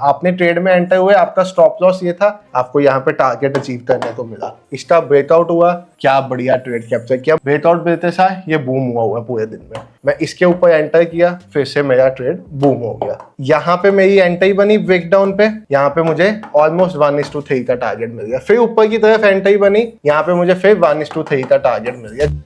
आपने ट्रेड में एंटर हुए, आपका स्टॉप लॉस ये था, आपको यहाँ पे टारगेट अचीव करने को मिला, इसका ब्रेकआउट हुआ, क्या बढ़िया ट्रेड कैप्चर किया, ब्रेकआउट मिलते साथ ये बूम हुआ पूरे दिन में। मैं इसके ऊपर एंटर किया, फिर से मेरा ट्रेड बूम हो गया। यहाँ पे मेरी एंट्री बनी ब्रेकडाउन पे, यहाँ पे मुझे ऑलमोस्ट 1:3 का टारगेट मिल गया। फिर ऊपर की तरफ एंट्री बनी, यहाँ पे मुझे फिर 1:3 का टारगेट मिल गया।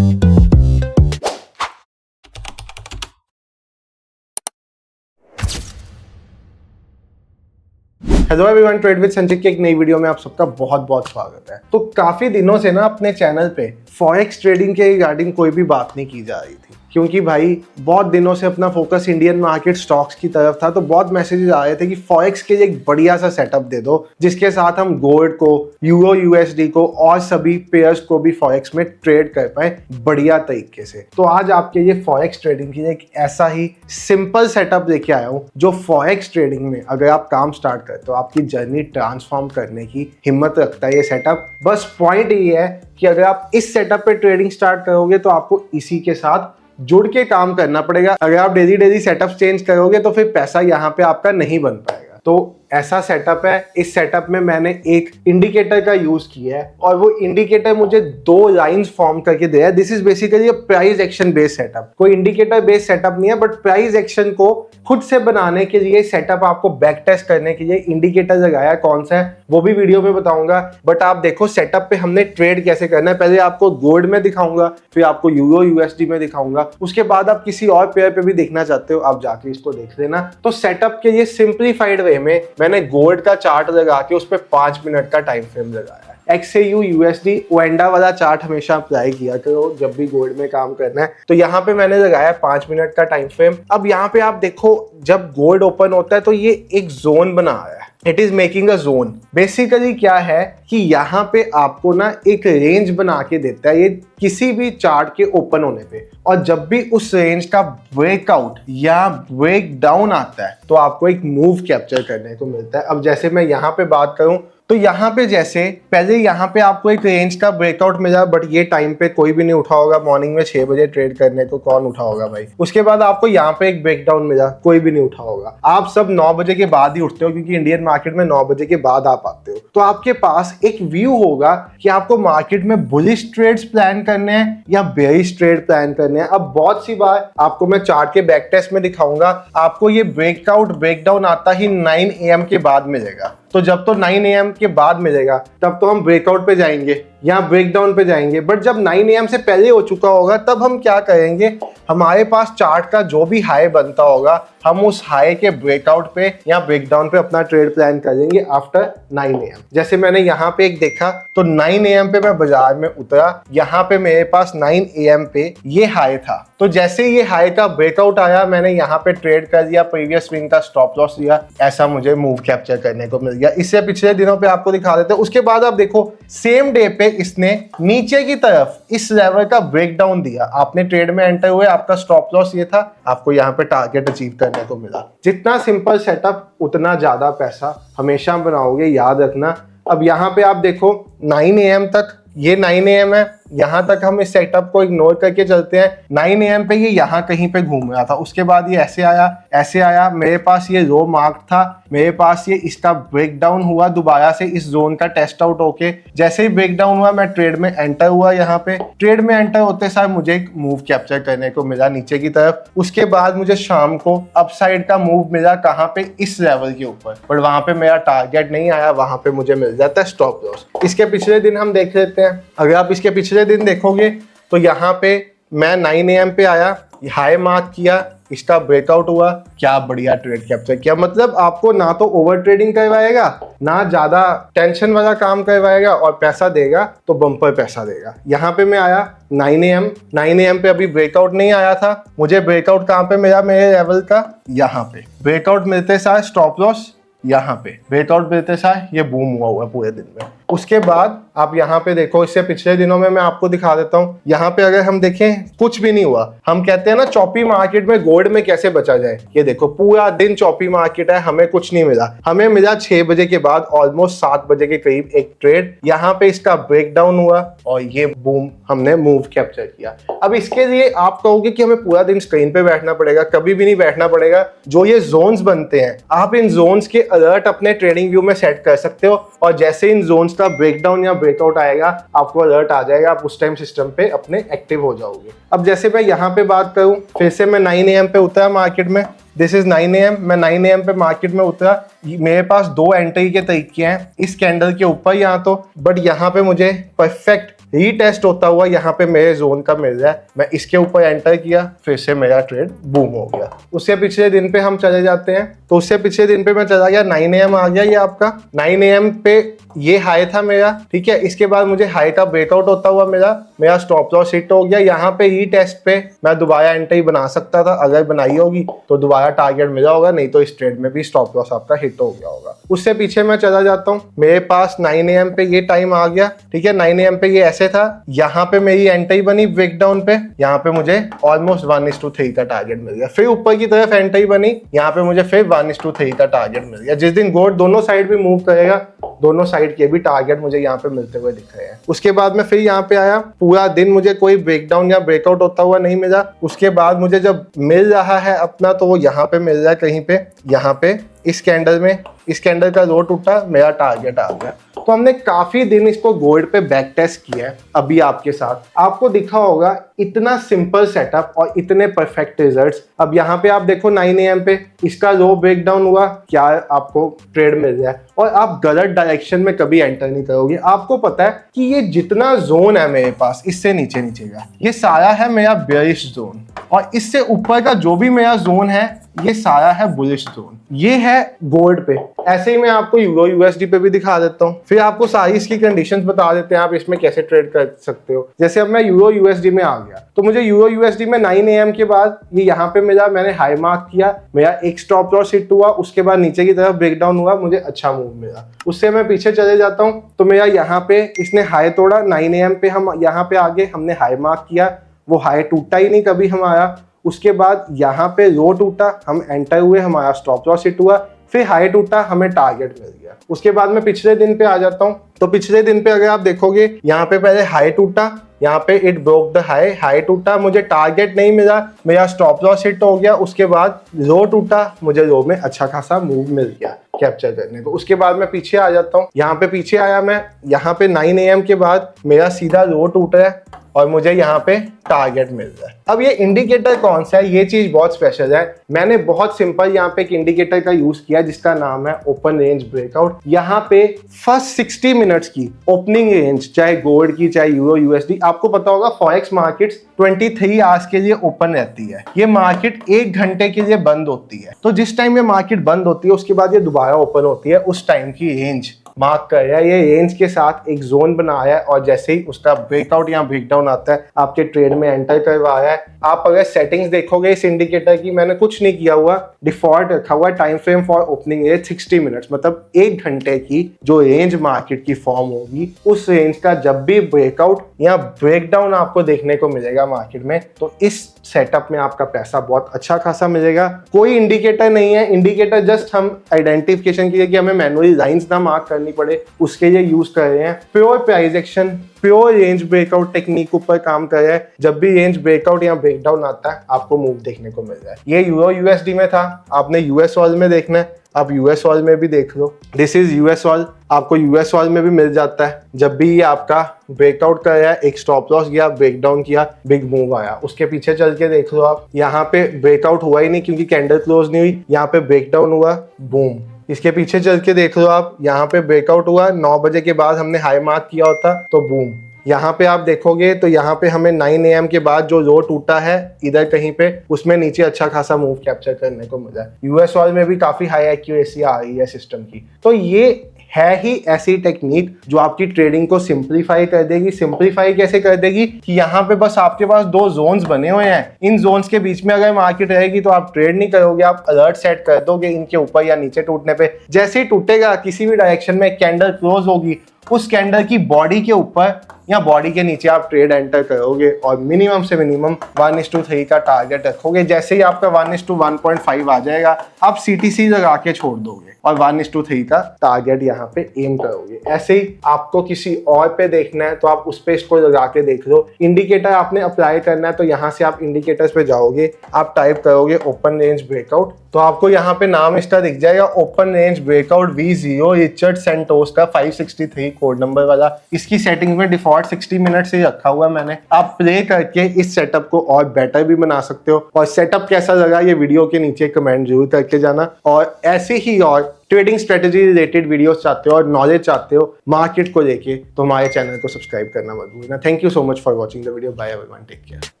हेलो एवरीवन, ट्रेड विद संचित की एक नई वीडियो में आप सबका बहुत बहुत स्वागत है। तो काफी दिनों से ना अपने चैनल पे फॉरेक्स ट्रेडिंग के रिगार्डिंग कोई भी बात नहीं की जा रही थी, क्योंकि भाई बहुत दिनों से अपना फोकस इंडियन मार्केट स्टॉक्स की तरफ था। तो बहुत मैसेजेस आ रहे थे कि फॉरेक्स के लिए एक बढ़िया सा सेटअप दे दो जिसके साथ हम गोल्ड को, यूरो यूएसडी को और सभी पेयर्स को भी फॉरेक्स में ट्रेड कर पाए बढ़िया तरीके से। तो आज आपके लिए फॉरेक्स ट्रेडिंग के लिए एक ऐसा ही सिंपल सेटअप लेके आया हूँ जो फॉरेक्स ट्रेडिंग में अगर आप काम स्टार्ट करते हो आपकी जर्नी ट्रांसफॉर्म करने की हिम्मत रखता है ये सेटअप। बस पॉइंट ये है कि अगर आप इस सेटअप पे ट्रेडिंग स्टार्ट करोगे तो आपको इसी के साथ जुड़ के काम करना पड़ेगा। अगर आप डेली सेटअप चेंज करोगे तो फिर पैसा यहाँ पे आपका नहीं बन पाएगा। तो ऐसा सेटअप है। इस सेटअप में मैंने एक इंडिकेटर का यूज किया है और वो इंडिकेटर मुझे 2 लाइंस फॉर्म करके दिया है। This is basically a price action based setup. कोई इंडिकेटर बेस्ड सेटअप नहीं है, बट प्राइस एक्शन को खुद से बनाने के लिए सेटअप आपको बैक टेस्ट करने के लिए इंडिकेटर लगाया। कौन सा है वो भी वीडियो में बताऊंगा, बट आप देखो सेटअप पे हमने ट्रेड कैसे करना है। पहले आपको गोल्ड में दिखाऊंगा, फिर आपको यूरो यूएसडी में दिखाऊंगा, उसके बाद आप किसी और पेयर पे भी देखना चाहते हो आप जाके इसको देख लेना। तो सेटअप के लिए सिंप्लीफाइड वे में मैंने गोल्ड का चार्ट लगा के उस पर 5 मिनट का टाइम फ्रेम लगाया है। XAU USD ओएंडा वाला चार्ट हमेशा अप्लाई किया करो जब भी गोल्ड में काम करना है। तो यहाँ पे मैंने लगाया 5 मिनट का टाइम फ्रेम। अब यहाँ पे आप देखो जब गोल्ड ओपन होता है तो ये एक जोन बना है, it is making a zone. Basically क्या है कि यहाँ पे आपको ना एक रेंज बना के देता है ये किसी भी चार्ट के ओपन होने पे, और जब भी उस रेंज का ब्रेकआउट या ब्रेक डाउन आता है तो आपको एक मूव कैप्चर करने को मिलता है। अब जैसे मैं यहाँ पे बात करूं तो यहाँ पे जैसे पहले यहाँ पे आपको एक रेंज का ब्रेकआउट मिला, बट ये टाइम पे कोई भी नहीं उठा होगा। मॉर्निंग में 6 बजे ट्रेड करने को कौन उठा होगा भाई। उसके बाद आपको यहाँ पे एक ब्रेकडाउन मिला, कोई भी नहीं उठा होगा। आप सब 9 बजे के बाद ही उठते हो क्योंकि इंडियन मार्केट में 9 बजे के बाद आप आते हो। तो आपके पास एक व्यू होगा कि आपको मार्केट में बुलिश ट्रेड्स प्लान करने हैं या बेयरिश ट्रेड प्लान करने हैं। अब बहुत सी बार आपको मैं चार्ट के बैक टेस्ट में दिखाऊंगा, आपको ये ब्रेकआउट ब्रेकडाउन आता ही 9 AM के बाद मिलेगा। तो जब तो 9 AM के बाद मिलेगा तब तो हम ब्रेकआउट पे जाएंगे या ब्रेकडाउन पे जाएंगे, बट जब 9 AM से पहले हो चुका होगा तब हम क्या करेंगे, हमारे पास चार्ट का जो भी हाई बनता होगा हम उस हाई के ब्रेकआउट पे या ब्रेकडाउन पे अपना ट्रेड प्लान करेंगे आफ्टर 9 AM। जैसे मैंने यहाँ पे एक देखा तो 9 AM पे मैं बाजार में उतरा, यहाँ पे मेरे पास 9 AM पे ये हाई था। तो जैसे ये हाई का ब्रेकआउट आया मैंने यहाँ पे ट्रेड कर दिया, प्रीवियस स्विंग का स्टॉप लॉस लिया, ऐसा मुझे मूव कैप्चर करने को मिल गया। इससे पिछले दिनों पे आपको दिखा देते हैं। उसके बाद आप देखो सेम डे पे इसने नीचे की तरफ इस लेवल का ब्रेकडाउन दिया, आपने ट्रेड में एंटर हुए, आपका स्टॉप लॉस ये था, आपको यहाँ पे टारगेट अचीव करने को मिला। जितना सिंपल सेटअप उतना ज्यादा पैसा हमेशा बनाओगे, याद रखना। अब यहाँ पे आप देखो 9 AM तक, ये 9 AM है, यहाँ तक हम इस सेटअप को इग्नोर करके चलते हैं। 9 AM पे ये यहाँ कहीं पे घूम रहा था, उसके बाद ये ऐसे आया, मेरे पास ये लो मार्क था, मेरे पास ये इसका ब्रेकडाउन हुआ दोबारा से इस जोन का टेस्ट आउट होके। जैसे ही ब्रेकडाउन हुआ मैं ट्रेड में एंटर हुआ, यहाँ पे ट्रेड में एंटर होते साथ मुझे एक मूव कैप्चर करने को मिला नीचे की तरफ। उसके बाद मुझे शाम को अपसाइड का मूव मिला, कहाँ पे, इस लेवल के ऊपर, बट वहां पे मेरा टारगेट नहीं आया, वहां पे मुझे मिल जाता है स्टॉप लॉस। इसके पिछले दिन हम देख लेते हैं। अगर आप इसके पिछले दिन देखोगे तो यहाँ पे मैं 9 AM पे आया, हाई मार्क किया, इसका ब्रेकआउट हुआ, क्या बढ़िया ट्रेड कैप्चर किया। मतलब आपको ना तो ओवर ट्रेडिंग करवाएगा, ना ज्यादा टेंशन वाला काम करवाएगा, और पैसा देगा तो बम्पर पैसा देगा। यहाँ पे मैं आया 9 AM पे अभी ब्रेकआउट नहीं आया था, मुझे ब्रेकआउट कहाँ पे मिला, मेरे लेवल का यहाँ पे ब्रेकआउट मिलते साथ स्टॉप लॉस, यहाँ पे ब्रेकआउट मिलते साथ ये बूम हुआ पूरे दिन में। उसके बाद आप यहाँ पे देखो, इससे पिछले दिनों में मैं आपको दिखा देता हूँ। यहाँ पे अगर हम देखें कुछ भी नहीं हुआ। हम कहते हैं ना चॉपी मार्केट में गोल्ड में कैसे बचा जाए, ये देखो पूरा दिन चॉपी मार्केट है, हमें कुछ नहीं मिला। हमें मिला 6 बजे के बाद ऑलमोस्ट 7 बजे के करीब एक ट्रेड, यहाँ पे इसका ब्रेकडाउन हुआ और ये बूम हमने मूव कैप्चर किया। अब इसके लिए आप कहोगे कि हमें पूरा दिन स्क्रीन पे बैठना पड़ेगा, कभी भी नहीं बैठना पड़ेगा। जो ये जोन्स बनते हैं, आप इन जोन्स के अलर्ट अपने ट्रेडिंग व्यू में सेट कर सकते हो और जैसे इन जोन्स का ब्रेकडाउन या ब्रेकआउट आएगा आपको अलर्ट आ जाएगा, आप उस टाइम सिस्टम पे अपने एक्टिव हो जाओगे। अब जैसे मैं यहाँ पे बात करूँ, फिर से मैं 9 AM पे उतरा मार्केट में। दिस इज 9 AM, मैं 9 AM पे मार्केट में उतरा। मेरे पास 2 एंट्री के तरीके हैं इस कैंडल के ऊपर यहाँ तो, बट यहाँ पे मुझे परफेक्ट रीटेस्ट होता हुआ यहाँ पे मेरे जोन का मिल रहा है। मैं इसके ऊपर एंटर किया, फिर से मेरा ट्रेड बूम हो गया। उससे पिछले दिन पे हम चले जाते हैं, तो उससे पिछले दिन पे मैं चला गया, 9 AM आ गया ये आपका। 9 AM पे ये हाई था मेरा, ठीक है। इसके बाद मुझे हाई का ब्रेकआउट होता हुआ मेरा स्टॉप लॉस हिट हो गया। यहाँ पे रीटेस्ट पे मैं दोबारा एंट्री बना सकता था, अगर बनाई होगी तो दोबारा टारगेट मिला होगा, नहीं तो इस ट्रेड में भी स्टॉप लॉस आपका हिट हो गया होगा। उससे पीछे मैं चला जाता हूँ, मेरे पास 9 AM पे ये टाइम आ गया, ठीक है। 9 AM पे ये ऐसे था, यहाँ पे मेरी एंट्री बनी ब्रेकडाउन पे, यहाँ पे मुझे ऑलमोस्ट 1:3 का टारगेट मिल गया। फिर ऊपर की तरफ एंट्री बनी, यहाँ पे मुझे फिर 1:3 का टारगेट मिल गया। जिस दिन गोल्ड दोनों साइड भी मूव करेगा, दोनों साइड के भी टारगेट मुझे यहाँ पे मिलते हुए दिख रहे हैं। उसके बाद मैं फिर यहाँ पे आया, पूरा दिन मुझे कोई ब्रेकडाउन या ब्रेकआउट होता हुआ नहीं मिला। उसके बाद मुझे जब मिल रहा है अपना, तो वो यहाँ पे मिल रहा है कहीं पे, यहाँ पे इस कैंडल में, इस कैंडल का लो टूटा, मेरा टारगेट आ गया। तो हमने काफी दिन इसको गोल्ड पे बैक टेस्ट किया है। अभी आपके साथ आपको दिखा होगा इतना सिंपल सेटअप और इतने परफेक्ट रिजल्ट्स। अब यहाँ पे आप देखो 9 AM पे इसका लो ब्रेकडाउन हुआ, क्या आपको ट्रेड मिल जाए और आप गलत डायरेक्शन में कभी एंटर नहीं करोगे। आपको पता है कि ये जितना जोन है मेरे पास, इससे नीचे का ये सारा है मेरा बेयरिश जोन, और इससे ऊपर का जो भी मेरा जोन है ये सारा है बुलिश जोन। ये है गोल्ड पे। ऐसे ही मैं आपको यूरो यूएसडी पे भी दिखा देता हूँ, फिर आपको सारी इसकी कंडीशंस बता देते हैं आप इसमें कैसे ट्रेड कर सकते हो। जैसे अब मैं यूरो यूएसडी में आ गया, तो मुझे यूरो यूएसडी में 9 AM के बाद ये यहाँ पे मिला, मैंने हाई मार्क किया, मेरा एक स्टॉप लॉस हिट हुआ, उसके बाद नीचे की तरफ ब्रेकडाउन हुआ, मुझे अच्छा मूव मिला। उससे मैं पीछे चले जाता हूँ, तो मेरा यहाँ पे इसने हाई तोड़ा, 9 AM पे हम यहाँ पे आगे हमने हाई मार्क किया, वो हाई टूटा ही नहीं कभी हमारा। उसके बाद यहाँ पे लो टूटा, हम एंटर हुए, हमारा स्टॉप लॉस हिट हुआ, फिर हाई टूटा, हमें टारगेट मिल गया। उसके बाद मैं पिछले दिन पे आ जाता हूँ, तो पिछले दिन पे अगर आप देखोगे यहाँ पे पहले हाई टूटा, यहाँ पे इट ब्रोक द हाई टूटा, मुझे टारगेट नहीं मिला, मेरा स्टॉप लॉस हिट हो गया। उसके बाद लो टूटा, मुझे लो में अच्छा खासा मूव मिल गया कैप्चर करने को। उसके बाद मैं पीछे आ जाता हूँ, यहाँ पे पीछे आया मैं, यहाँ पे 9 AM के बाद मेरा सीधा लो टूट रहा है और मुझे यहाँ पे टारगेट मिल रहा है। अब ये इंडिकेटर कौन सा है, ये चीज बहुत स्पेशल है। मैंने बहुत सिंपल यहाँ पे एक इंडिकेटर का यूज किया जिसका नाम है ओपन रेंज ब्रेकआउट। यहाँ पे फर्स्ट 60 मिनट्स की ओपनिंग रेंज, चाहे गोल्ड की चाहे यूरो यूएसडी, आपको पता होगा फॉरेक्स मार्केट्स 23 आवर्स के लिए ओपन रहती है। ये मार्केट 1 घंटे के लिए बंद होती है, तो जिस टाइम ये मार्केट बंद होती है उसके बाद ये दोबारा ओपन होती है, उस टाइम की रेंज मार्क कर रहा है। ये रेंज के साथ एक जोन बनाया है और जैसे ही उसका ब्रेकआउट या ब्रेकडाउन आता है आपके ट्रेड में एंटर करवाया है। आप अगर सेटिंग्स देखोगे इस इंडिकेटर की, मैंने कुछ नहीं किया हुआ, डिफॉल्ट रखा हुआ time frame for opening range 60 minutes, मतलब 1 घंटे की जो रेंज मार्केट की फॉर्म होगी, उस रेंज का जब भी ब्रेकआउट या ब्रेकडाउन आपको देखने को मिलेगा मार्केट में, तो इस सेटअप में आपका पैसा बहुत अच्छा खासा मिलेगा। कोई इंडिकेटर नहीं है, इंडिकेटर जस्ट हम आइडेंटिफिकेशन के लिए कि हमें मैनुअली लाइंस ना मार्क करनी पड़े उसके लिए यूज कर रहे हैं। Pure price action, pure range breakout technique ऊपर काम कर रहा है। जब भी रेंज ब्रेकआउट या ब्रेकडाउन आता है आपको मूव देखने को मिल रहा है। ये यूरो यूएसडी में था, आपने यूएस ऑल में देखना है, आप यूएस ऑल में भी देख लो। दिस इज यूएस ऑल, आपको यूएस ऑल में भी मिल जाता है। जब भी ये आपका ब्रेकआउट कर रहा है, एक स्टॉप लॉस गया, ब्रेकडाउन किया, बिग मूव आया, उसके पीछे चल के देख लो आप, यहाँ पे ब्रेकआउट हुआ ही नहीं क्योंकि कैंडल क्लोज नहीं हुई, यहाँ पे ब्रेकडाउन हुआ, बूम। इसके पीछे चल के देख लो आप, यहाँ पे ब्रेकआउट हुआ, 9 बजे के बाद हमने हाई मार्क किया होता तो बूम। यहाँ पे आप देखोगे तो यहाँ पे हमें 9 AM के बाद जो लो टूटा है इधर कहीं पे, उसमें नीचे अच्छा खासा मूव कैप्चर करने को मिला है। यूएस ऑल में भी काफी हाई एक्यूरेसी आ रही है सिस्टम की। तो ये है ही ऐसी टेक्निक जो आपकी ट्रेडिंग को सिंप्लीफाई कर देगी। सिंप्लीफाई कैसे कर देगी कि यहाँ पे बस आपके पास 2 जोन्स बने हुए हैं, इन जोन्स के बीच में अगर मार्केट रहेगी तो आप ट्रेड नहीं करोगे, आप अलर्ट सेट कर दोगे इनके ऊपर या नीचे टूटने पे। जैसे ही टूटेगा किसी भी डायरेक्शन में कैंडल क्लोज होगी, उस कैंडल की बॉडी के ऊपर या बॉडी के नीचे आप ट्रेड एंटर करोगे और मिनिमम से मिनिमम 1:3 का टारगेट रखोगे। जैसे ही आपका 1:1.5 आ जाएगा आप CTC लगा के छोड़ दोगे और 1:3 का टारगेट यहाँ पे एम करोगे। ऐसे ही आपको किसी और पे देखना है तो आप उस पे इसको लगा के देख लो। इंडिकेटर आपने अप्लाई करना है तो यहाँ से आप इंडिकेटर्स पे जाओगे, आप टाइप करोगे ओपन रेंज ब्रेकआउट, तो आपको यहाँ पे नाम इसका दिख जाएगा open range breakout V0 Richard Santos का 563 कोड नंबर वाला। इसकी सेटिंग में डिफॉल्ट 60 मिनट से रखा हुआ है मैंने। आप प्ले करके इस सेटअप को और बेटर भी बना सकते हो। और सेटअप कैसा लगा ये वीडियो के नीचे कमेंट जरूर करके जाना। और ऐसे ही और ट्रेडिंग स्ट्रेटेजी रिलेटेड वीडियोस चाहते हो और नॉलेज चाहते हो मार्केट को लेके तो हमारे चैनल को सब्सक्राइब करना मत भूलना। Thank you so much for watching the video. Bye everyone, take care.